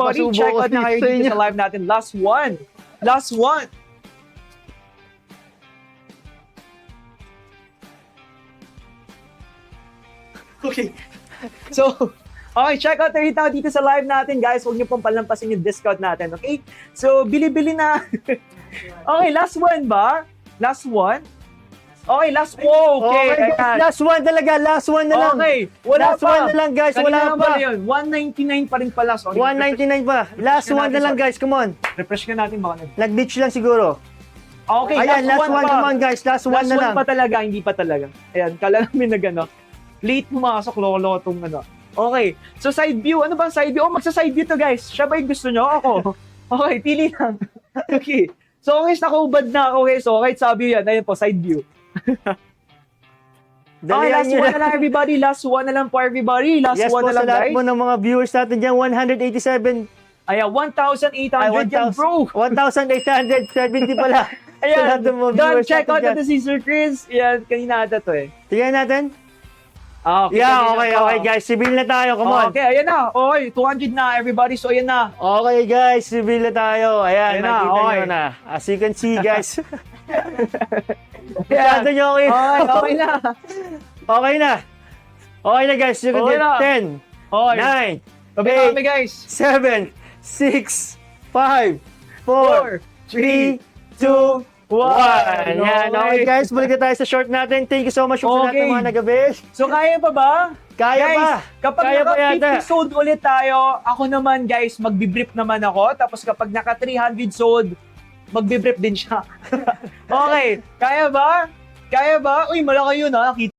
everybody. Napasubo Check ko out na kayo sa dito inyo. sa live natin. Last one. Last one. Okay. So, okay, check out na rin tayo dito sa live natin, guys. Huwag niyo pong palampasin yung discount natin, okay? So, bili-bili na. Okay, last one ba? Last one? Okay, last one. Okay, ayan. Last one talaga, last one na lang. Okay, wala Last pa. one na lang, guys, Kanina wala naman pa. yun, 199 pa rin pala. Sorry, 199 pa. Last ka one natin, na lang, sorry. guys. Come on. refresh ka natin baka Nag-ditch lang siguro. Okay, Ayan, last one, pa. come on, guys. Last one Last na one lang. pa talaga, hindi pa talaga. Ayan, kala namin na gano'n. Late pumasok, lolo tong ano. Okay, so side view. Ano ba ang side view? Oh, magsa-side view to, guys. Siya ba yung gusto nyo? Ako. Okay, pili lang. Okay. So, guys, nakaubad na ako. Okay, so kahit sabi yan. Ayan po, side view. Okay, Dalihan last nyo one na lang, everybody. Last one na lang po, everybody. Last Yes one po, na sa lang, lahat guys. po ng mga viewers natin dyan, 187. Ayan, 1,800 yan, bro. 1,870 pala. Sa Ayan, lahat ng mga done. viewers Check natin out dyan. natin si Sir Chris. Ayan, kanina ata to eh. Tingnan natin. Ah, Yeah, kanina okay, to. okay, guys. Sibil na tayo, come on. Okay, ayan na. Okay, 200 na, everybody. So, ayan na. Okay, guys. Sibil na tayo. Ayan, Ayan na, nakita okay. nyo na. As you can see, guys. Ayan. Masyado nyo okay. Okay, okay na. Okay na. Okay na, guys. You can Okay get na. 10, Okay. 9, Tabi na 8, kami, guys. 7, 6, 5, 4, 3, 2, 1. Yan. Okay, guys. Balik na tayo sa short natin. Thank you so much po sa lahat ng Okay. mga nag-abish. So, kaya pa ba? Kaya guys, pa. kapag Kaya pa yata. naka 50 sold ulit tayo, ako naman, guys, magbibrip naman ako. Tapos kapag naka 300 sold, magbibrip din siya. Okay. Kaya ba? Kaya ba? Uy, malaki yun, ha?